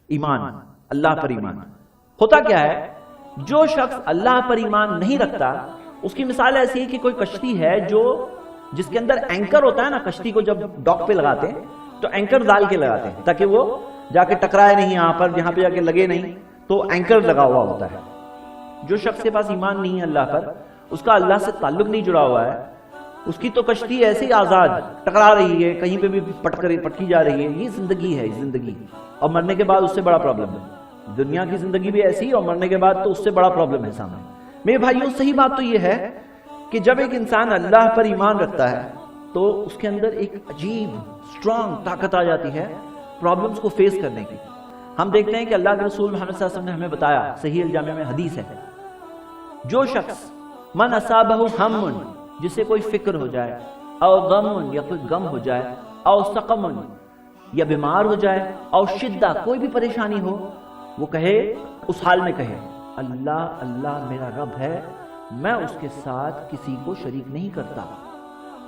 ایمان، اللہ پر ایمان۔ ہوتا کیا ہے، جو شخص اللہ پر ایمان نہیں رکھتا اس کی مثال ایسی ہے کہ کوئی کشتی ہے جس کے اندر اینکر ہوتا ہے نا، کشتی کو جب ڈاک پہ لگاتے ہیں تو اینکر ڈال کے لگاتے ہیں تاکہ وہ جا کے ٹکرائے نہیں، یہاں پہ جا کے لگے نہیں، تو اینکر لگا ہوا ہوتا ہے۔ جو شخص کے پاس ایمان نہیں ہے اللہ پر، اس کا اللہ سے تعلق نہیں جڑا ہوا ہے، اس کی تو کشتی ایسے ہی آزاد ٹکرا رہی ہے، کہیں پہ بھی پٹکی جا رہی ہے۔ یہ زندگی ہے، زندگی، اور مرنے کے بعد اس سے بڑا پرابلم ہے۔ دنیا کی زندگی بھی ایسی، اور مرنے کے بعد تو اس سے بڑا پرابلم ہے سامنے۔ میرے بھائیوں، صحیح بات تو یہ ہے کہ جب ایک انسان اللہ پر ایمان رکھتا ہے تو اس کے اندر ایک عجیب اسٹرانگ طاقت آ جاتی ہے پرابلمز کو فیس کرنے کی۔ ہم دیکھتے ہیں کہ اللہ کے رسول محمد صلی اللہ علیہ وسلم نے ہمیں بتایا، صحیح الجامع میں حدیث ہے، جو شخص من اصابہ ہم، جسے کوئی فکر ہو جائے، او غم، یا کوئی غم ہو جائے، او سقم، یا بیمار ہو جائے، او شدہ، کوئی بھی پریشانی ہو، وہ کہے، اس حال میں کہے، اللہ اللہ میرا رب ہے، میں اس کے ساتھ کسی کو شریک نہیں کرتا۔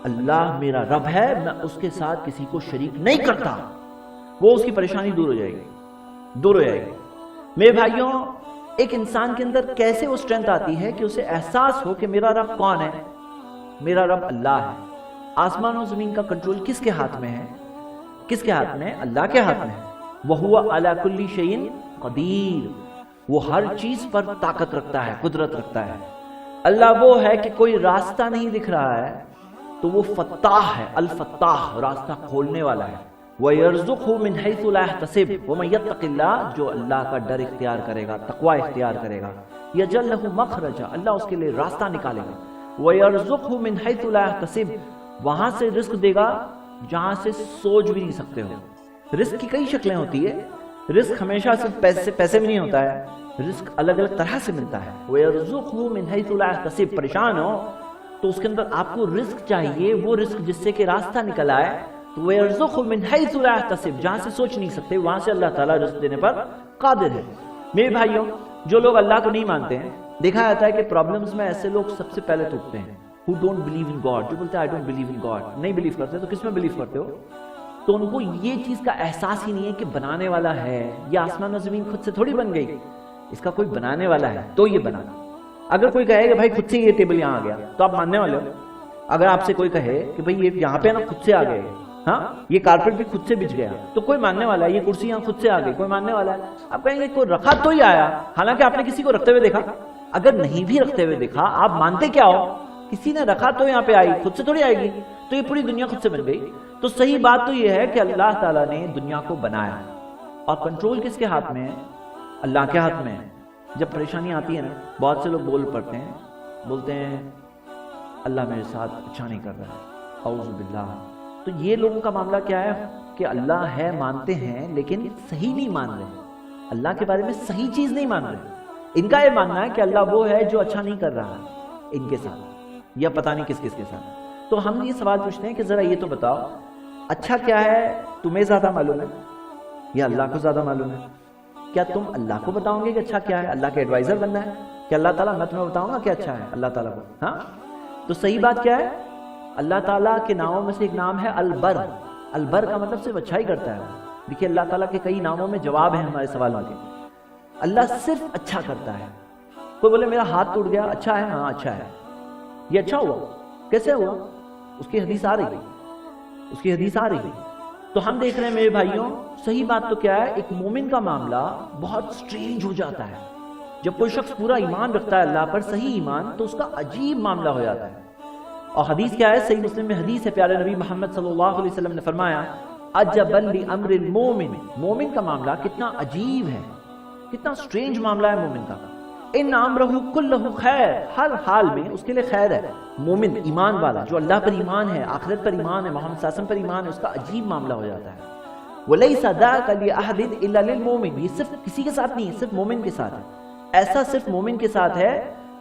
اللہ میرا رب ہے، میں اس کے ساتھ کسی کو شریک نہیں کرتا، وہ اس کی پریشانی دور ہو جائے گی، دور ہو جائے گی۔ میرے بھائیوں، ایک انسان کے اندر کیسے وہ اسٹرینتھ آتی ہے کہ اسے احساس ہو کہ میرا رب کون ہے؟ میرا رب اللہ ہے۔ آسمان و زمین کا کنٹرول کس کے ہاتھ میں ہے؟ کس کے ہاتھ میں؟ اللہ کے ہاتھ میں ہے۔ وَهُوَ عَلَى كُلِّ شَيْءٍ قَدِيرٌ، وہ ہر چیز پر طاقت رکھتا ہے، قدرت رکھتا ہے۔ اللہ وہ ہے کہ کوئی راستہ نہیں دکھ رہا ہے تو وہ فتاح ہے، الفتاح، راستہ کھولنے والا ہے۔ وَيَرْزُقْهُ مِنْ حَيْثُ لَا يَحْتَسِبُ وَمَن يَتَّقِ اللَّهَ، جو اللہ کا ڈر اختیار کرے گا، تقوی اختیار کرے گا، يَجْعَل لَهُ مَخْرَجًا، اللہ اس کے لیے راستہ نکالے گا۔ وَيَرْزُقْهُ مِنْ حَيْثُ لَا يَحْتَسِبُ، وہاں سے رزق دے گا جہاں سے سوچ بھی نہیں سکتے ہو۔ رزق کی کئی شکلیں ہوتی ہے، رزق ہمیشہ صرف پیسے میں نہیں ہوتا ہے، رزق الگ الگ طرح سے ملتا ہے۔ وَيَرْزُقْهُ مِنْ حَيْثُ لَا يَحْتَسِبُ، پریشان ہو تو اس کے اندر آپ کو رزق چاہیے، وہ رزق جس سے کہ راستہ نکل آئے، تو وَيَرْزُقْهُ مِنْ حَيْثُ لَا يَحْتَسِبُ، جہاں سے سوچ نہیں سکتے وہاں سے اللہ تعالیٰ رزق دینے پر قادر ہے۔ میرے بھائیوں، جو لوگ اللہ کو نہیں مانتے ہیں، دیکھا جاتا ہے کہ پرابلمز میں ایسے لوگ سب سے پہلے ٹوٹتے ہیں، who don't believe in God، جو بولتے ہیں I don't believe in God، نہیں بلیو کرتے، تو کس میں بلیو کرتے ہو؟ تو ان کو یہ چیز کا احساس ہی نہیں ہے کہ بنانے والا ہے، یہ آسمان و زمین خود سے تھوڑی بن گئی، اس کا کوئی بنانے والا ہے تو یہ بنا۔ اگر کوئی کہے کہ بھائی خود سے یہ ٹیبل یہاں آ گیا تو آپ ماننے والے ہو؟ اگر آپ سے کوئی کہے کہ بھائی یہ یہاں پہ نا خود سے آ گئے، ہاں یہ کارپیٹ بھی خود سے بچ گیا، تو کوئی ماننے والا ہے؟ یہ کرسی یہاں خود سے آ گئی، کوئی ماننے والا ہے؟ آپ کہیں گے کوئی رکھا تو ہی آیا، حالانکہ آپ نے کسی کو رکھتے ہوئے دیکھا۔ اگر نہیں بھی رکھتے ہوئے دیکھا، آپ مانتے کیا ہو؟ کسی نے رکھا تو یہاں پہ آئی، خود سے تھوڑی آئے گی، تو یہ پوری دنیا خود سے بن گئی۔ تو صحیح بات تو یہ ہے کہ اللہ تعالیٰ نے دنیا کو بنایا، اور کنٹرول کس کے ہاتھ میں ہے؟ اللہ کے ہاتھ میں ہے۔ جب پریشانی آتی ہے نا، بہت سے لوگ بول پڑتے ہیں، بولتے ہیں اللہ میرے ساتھ اچھا نہیں کر رہا ہے، اعوذ باللہ۔ تو یہ لوگوں کا معاملہ کیا ہے کہ اللہ ہے مانتے ہیں لیکن صحیح نہیں مان رہے، اللہ کے بارے میں صحیح چیز نہیں مان رہے۔ ان کا یہ ماننا ہے کہ اللہ وہ ہے جو اچھا نہیں کر رہا ہے ان کے ساتھ، یا پتہ نہیں کس کے ساتھ۔ تو ہم یہ سوال پوچھتے ہیں کہ ذرا یہ تو بتاؤ، اچھا کیا ہے تمہیں زیادہ معلوم ہے یا اللہ کو زیادہ معلوم ہے؟ کیا تم اللہ کو بتاؤ گے کہ اچھا کیا ہے؟ اللہ کے ایڈوائزر بننا ہے کہ اللہ تعالیٰ میں تمہیں بتاؤں گا کہ اچھا ہے اللہ تعالیٰ کو؟ ہاں، تو صحیح بات کیا ہے؟ اللہ تعالیٰ کے ناموں میں سے ایک نام ہے البر۔ البر کا مطلب صرف اچھا ہی کرتا ہے۔ دیکھیے اللہ تعالیٰ کے کئی ناموں میں جواب ہیں ہمارے سوالوں کے۔ اللہ صرف اچھا کرتا ہے۔ کوئی بولے میرا ہاتھ ٹوٹ گیا، اچھا ہے؟ ہاں اچھا ہے۔ یہ اچھا ہوا، کیسے ہوا؟ اس کی حدیث آ رہی ہے، اس کی حدیث آ رہی ہے۔ تو ہم دیکھ رہے ہیں میرے بھائیوں، صحیح بات تو کیا ہے، ایک مومن کا معاملہ بہت سٹرینج ہو جاتا ہے۔ جب کوئی شخص پورا ایمان رکھتا ہے اللہ پر، صحیح ایمان، تو اس کا عجیب معاملہ ہو جاتا ہے۔ اور حدیث کیا ہے؟ صحیح مسلم میں حدیث ہے، پیارے نبی محمد صلی اللہ علیہ وسلم نے فرمایا عجبا لامر المومن، مومن کا معاملہ کتنا عجیب ہے، کتنا سٹرینج معاملہ ہے مومن کا۔ ان امرہ کلہ خیر، ہر حال میں اس کے لیے خیر ہے۔ مومن ایمان والا جو اللہ پر ایمان ہے، آخرت پر ایمان ہے، محمد صلی اللہ علیہ وسلم پر ایمان ہے، اس کا عجیب معاملہ ہو جاتا ہے۔ وَلَيْسَ ذَاكَ لِأَحَدٍ إِلَّا لِلْمُؤْمِنِ، یہ صرف کسی کے ساتھ نہیں ہے، صرف مومن کے ساتھ ہے۔ ایسا صرف مومن کے ساتھ ہے۔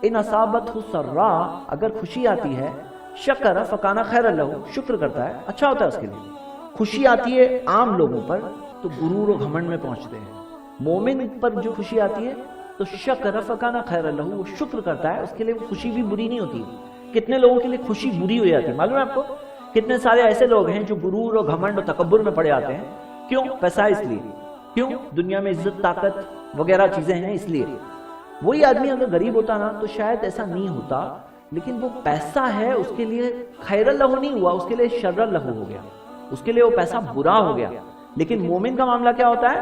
ان اصابتہ سرا، اگر خوشی آتی ہے، شکر فکان خیر لہ، شکر کرتا ہے، اچھا ہوتا ہے اس کے لیے۔ خوشی آتی ہے عام لوگوں پر تو غرور و گھمنڈ میں پہنچتے ہیں، مومن پر جو خوشی آتی ہے تو شکر فکان خیر لہ، وہ شکر کرتا ہے، اس کے لیے خوشی بھی بری نہیں ہوتی۔ کتنے لوگوں کے لیے خوشی بری ہو جاتی ہے معلوم ہے آپ کو؟ کتنے سارے ایسے لوگ ہیں جو غرور و گھمنڈ و تکبر میں پڑے آتے ہیں۔ کیوں؟ پیسہ اس لیے، کیوں؟ دنیا میں عزت طاقت وغیرہ چیزیں ہیں اس لیے. وہی آدمی اگر غریب ہوتا نا تو شاید ایسا نہیں ہوتا، لیکن وہ پیسہ ہے اس کے لیے خیر لہو نہیں ہوا، اس کے لیے شر لہو ہو گیا، اس کے لیے وہ پیسہ برا ہو گیا. لیکن مومن کا معاملہ کیا ہوتا ہے؟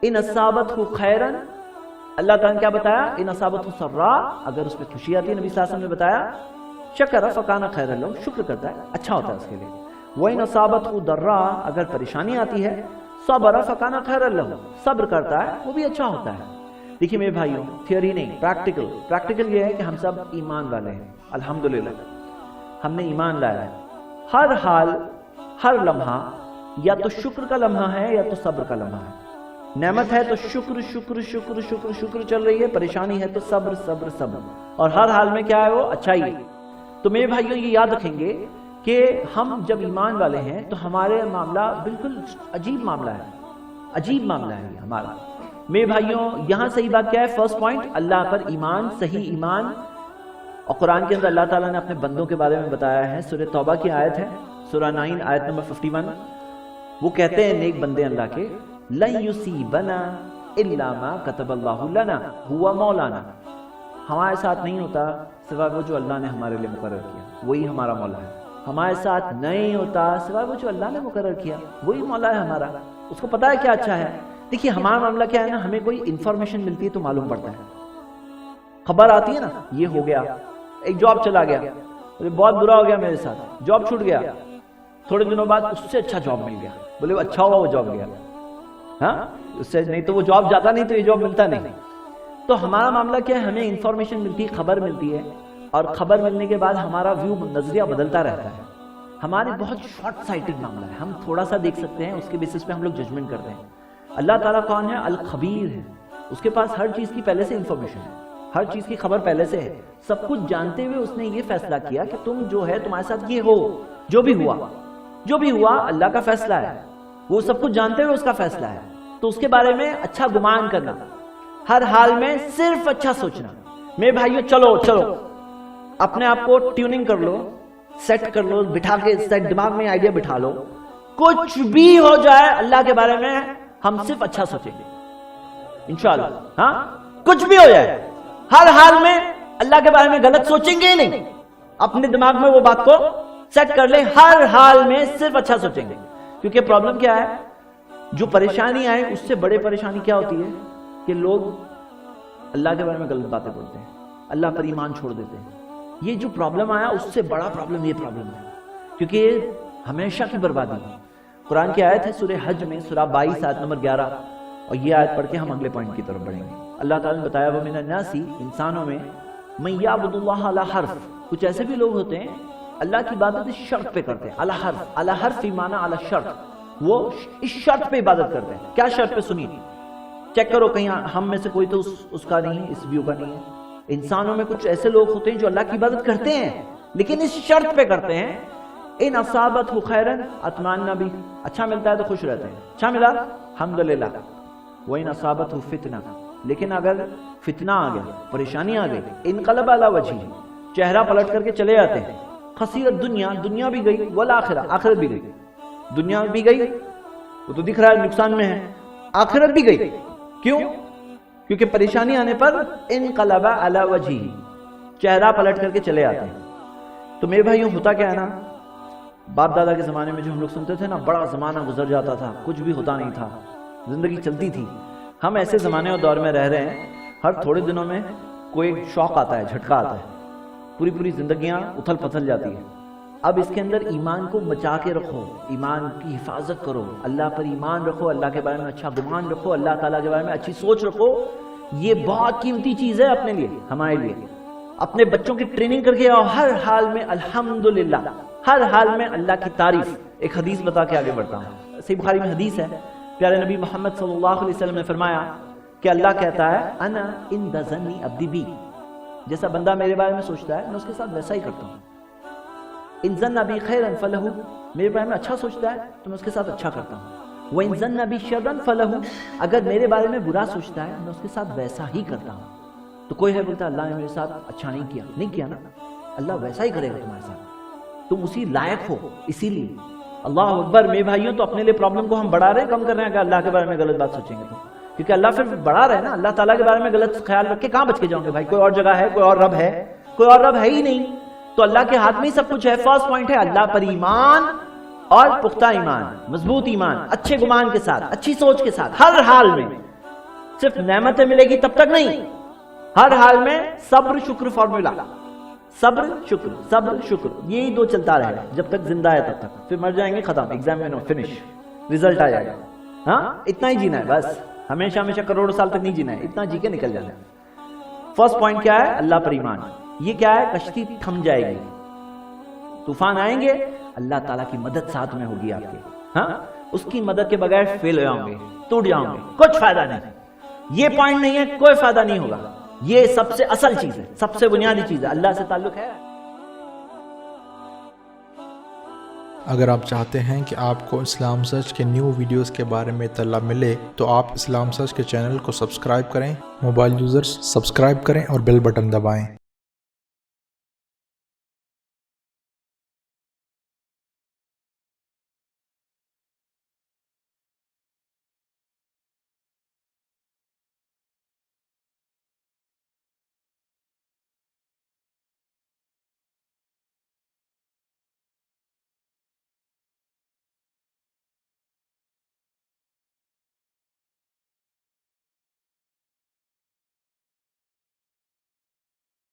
ان اصابتہ خیرا، اللہ تعالیٰ نے کیا بتایا؟ ان اصابتہ سرا، اگر اس پہ خوشی آتی ہے، نبی صلی اللہ علیہ وسلم نے بتایا شکر فکان خیر لہو، شکر کرتا ہے اچھا ہوتا ہے اس کے لیے. وَإِنْ أَصَابَتْهُ ضَرًّا، اگر پریشانی آتی ہے صبر فکان خیر لہو، صبر کرتا ہے وہ بھی اچھا ہوتا ہے. دیکھیے میرے بھائیوں، تھیوری نہیں، پریکٹیکل یہ ہے کہ ہم سب ایمان والے ہیں الحمدللہ، ہم نے ایمان لایا ہے. ہر حال ہر لمحہ یا تو شکر کا لمحہ ہے یا تو صبر کا لمحہ ہے. نعمت ہے تو شکر شکر شکر شکر شکر چل رہی ہے، پریشانی ہے تو صبر صبر صبر، اور ہر حال میں کیا ہے وہ اچھائی ہے. تو میرے بھائیوں یہ یاد رکھیں گے کہ ہم جب ایمان والے ہیں تو ہمارے معاملہ بالکل عجیب معاملہ ہے، عجیب معاملہ ہے یہ ہمارا. میرے بھائیوں یہاں صحیح بات کیا ہے؟ فرسٹ پوائنٹ، اللہ پر ایمان، صحیح ایمان. اور قرآن کے اندر اللہ تعالیٰ نے اپنے بندوں کے بارے میں بتایا ہے. سورہ توبہ کی آیت ہے، سورہ 9 آیت نمبر 51. وہ کہتے ہیں نیک بندے اللہ کے، لن یصیبنا الا ما کتب اللہ لنا هو مولانا، ہمارے ساتھ نہیں ہوتا سوائے وہ جو اللہ نے ہمارے لیے مقرر کیا، وہی ہمارا مولا ہے. ہمارے ساتھ نہیں ہوتا سوائے وہ جو اللہ نے مقرر کیا، وہی مولا ہے ہمارا، اس کو پتا ہے کیا اچھا ہے. دیکھیے ہمارا معاملہ کیا ہے نا، ہمیں کوئی انفارمیشن ملتی ہے تو معلوم پڑتا ہے، خبر آتی ہے نا یہ ہو گیا، ایک جاب چلا گیا، بہت برا ہو گیا میرے ساتھ، جاب چھوٹ گیا، تھوڑے دنوں بعد اس سے اچھا جاب مل گیا، بولے اچھا ہوا وہ جاب گیا، ہاں اس سے نہیں تو وہ جاب جاتا نہیں تو یہ جاب ملتا نہیں. تو ہمارا معاملہ کیا ہے، ہمیں انفارمیشن ملتی ہے، خبر ملتی ہے، اور خبر ملنے کے بعد ہمارا ویو نظریہ بدلتا رہتا ہے. ہمارے بہت شارٹ سائٹڈ معاملہ ہے، ہم تھوڑا سا دیکھ سکتے ہیں، اس کے بیسس پہ ہم لوگ ججمنٹ کرتے ہیں. اللہ تعالیٰ کون ہے؟ الخبیر ہے، اس کے پاس ہر چیز کی پہلے سے انفارمیشن ہے، ہر چیز کی خبر پہلے سے ہے. سب کچھ جانتے ہوئے اس نے یہ فیصلہ کیا کہ تم جو ہے تمہارے ساتھ یہ ہو، جو بھی ہوا اللہ کا فیصلہ ہے، وہ سب کچھ جانتے ہوئے اس کا فیصلہ ہے. تو اس کے بارے میں اچھا گمان کرنا، ہر حال میں صرف اچھا سوچنا. میرے بھائیو چلو اپنے آپ کو ٹیوننگ کر لو، سیٹ کر لو، بٹھا کے سیٹ دماغ میں آئیڈیا بٹھا لو، کچھ بھی ہو جائے اللہ کے بارے میں ہم صرف اچھا سوچیں گے انشاءاللہ. ہاں کچھ بھی ہو جائے ہر حال میں اللہ کے بارے میں غلط سوچیں گے ہی نہیں. اپنے دماغ میں وہ بات کو سیٹ کر لیں، ہر حال میں صرف اچھا سوچیں گے. کیونکہ پرابلم کیا ہے، جو پریشانی آئے اس سے بڑے پریشانی کیا ہوتی ہے کہ لوگ اللہ کے بارے میں غلط باتیں بولتے ہیں، اللہ پر ایمان چھوڑ دیتے ہیں. یہ جو پرابلم آیا اس سے بڑا پرابلم یہ پرابلم ہے، کیونکہ یہ ہمیشہ کی بربادی ہے. قرآن کی آیت ہے سورہ حج میں، سورہ 22 آیت نمبر 11، اور یہ آیت پڑھ کے ہم اگلے پوائنٹ کی طرف بڑھیں گے. اللہ تعالیٰ نے بتایا وَمِنَ النَّاسِ، انسانوں میں، مَن يَعْبُدُ اللَّهَ عَلَى حَرْفٍ، کچھ ایسے بھی لوگ ہوتے ہیں اللہ کی عبادت اس شرط پہ کرتے ہیں. علی حرف فی معنی علی شرط، وہ اس شرط پہ عبادت کرتے ہیں. کیا شرط پہ؟ سنیے، چیک کرو کہیں ہم میں سے کوئی تو اس کا نہیں ہے، اس ویو کا نہیں ہے. انسانوں میں کچھ ایسے لوگ ہوتے ہیں جو اللہ کی عبادت کرتے ہیں لیکن اس شرط پہ کرتے ہیں، ان اصابتہ خیرا اطمأن بھی، اچھا ملتا ہے تو خوش رہتے ہیں، اچھا ملا الحمدللہ. وَإِنْ أَصَابَتْهُ فِتْنَةٌ، لیکن اگر فتنہ آ گیا، پریشانی آ گئی، انقلب علی وجہہ، چہرہ پلٹ کر کے چلے جاتے ہیں. خسیرت دنیا بھی گئی، والآخرہ، آخرت بھی گئی. دنیا بھی گئی، وہ تو دکھ رہا ہے نقصان میں ہے، آخرت بھی گئی. کیوں؟ کیونکہ پریشانی آنے پر انقلب علی وجہہ، چہرہ پلٹ کر کے چلے آتے ہیں. تو میرے بھائیوں ہوتا کیا ہے نا، باپ دادا کے زمانے میں جو ہم لوگ سنتے تھے نا، بڑا زمانہ گزر جاتا تھا، کچھ بھی ہوتا نہیں تھا، زندگی چلتی تھی. ہم ایسے زمانے اور دور میں رہ رہے ہیں، ہر تھوڑے دنوں میں کوئی شوق آتا ہے، جھٹکا آتا ہے، پوری زندگیاں اتھل پتھل جاتی ہیں. اب اس کے اندر ایمان کو بچا کے رکھو، ایمان کی حفاظت کرو، اللہ پر ایمان رکھو، اللہ کے بارے میں اچھا گمان رکھو، اللہ تعالیٰ کے بارے میں اچھی سوچ رکھو. یہ بہت قیمتی چیز ہے اپنے لیے، ہمارے لیے. اپنے بچوں کی ٹریننگ کر کے، اور ہر حال میں الحمدللہ، ہر حال میں اللہ کی تعریف. ایک حدیث بتا کے آگے بڑھتا ہوں، صحیح بخاری میں حدیث ہے، پیارے نبی محمد صلی اللہ علیہ وسلم نے فرمایا کہ اللہ کہتا ہے انا عند ظن عبدی بی، جیسا بندہ میرے بارے میں سوچتا ہے میں اس کے ساتھ ویسا ہی کرتا ہوں. ان ظن بی خیرا فلہ، میرے بارے میں اچھا سوچتا ہے تو میں اس کے ساتھ اچھا کرتا ہوں. وان ظن بی شرا فلہ، اگر میرے بارے میں برا سوچتا ہے میں اس کے ساتھ ویسا ہی کرتا ہوں. تو کوئی ہے بولتا اللہ نے میرے ساتھ اچھا نہیں کیا نا، اللہ ویسا ہی کرے گا تمہارے ساتھ، تم اسی لائق ہو اسی لیے. اللہ اکبر میرے بھائیوں، تو اپنے لیے پرابلم کو ہم بڑھا رہے ہیں کم کر رہے ہیں کہ اللہ کے بارے میں غلط بات سوچیں گے تو؟ کیونکہ اللہ پھر بڑھا رہے ہیں نا، اللہ تعالیٰ کے بارے میں غلط خیال رکھ کے کہاں بچ کے جاؤں گے بھائی؟ کوئی اور جگہ ہے، کوئی اور رب ہے؟ کوئی اور رب ہے ہی نہیں، تو اللہ کے ہاتھ میں ہی سب کچھ ہے۔ فرسٹ پوائنٹ ہے اللہ پر ایمان اور پختہ ایمان، مضبوط ایمان، اچھے گمان کے ساتھ، اچھی سوچ کے ساتھ، ہر حال میں۔ صرف نعمتیں ملے گی تب تک نہیں، ہر حال میں صبر شکر فارمولا، صبر شکر صبر شکر، یہی دو چلتا رہے گا جب تک زندہ ہے تب تک، پھر مر جائیں گے ختم، ایگزام میں فنش، رزلٹ آ جائے گا۔ ہاں اتنا ہی جینا ہے بس، ہمیشہ ہمیشہ کروڑوں سال تک نہیں جینا ہے، اتنا جی کے نکل جانا ہے۔ فرسٹ پوائنٹ کیا ہے؟ اللہ پر ایمان۔ یہ کیا ہے؟ کشتی تھم جائے گی، طوفان آئیں گے، اللہ تعالیٰ کی مدد ساتھ میں ہوگی آپ کے، ہاں اس کی مدد کے بغیر فیل ہو جاؤں گے، ٹوٹ جاؤں گے، کچھ فائدہ نہیں۔ یہ پوائنٹ نہیں ہے، کوئی فائدہ نہیں ہوگا۔ یہ سب سے اصل چیز ہے، سب سے بنیادی چیز ہے، اللہ سے تعلق ہے۔ اگر آپ چاہتے ہیں کہ آپ کو اسلام سرچ کے نیو ویڈیوز کے بارے میں اطلاع ملے تو آپ اسلام سرچ کے چینل کو سبسکرائب کریں، موبائل یوزرز سبسکرائب کریں اور بیل بٹن دبائیں۔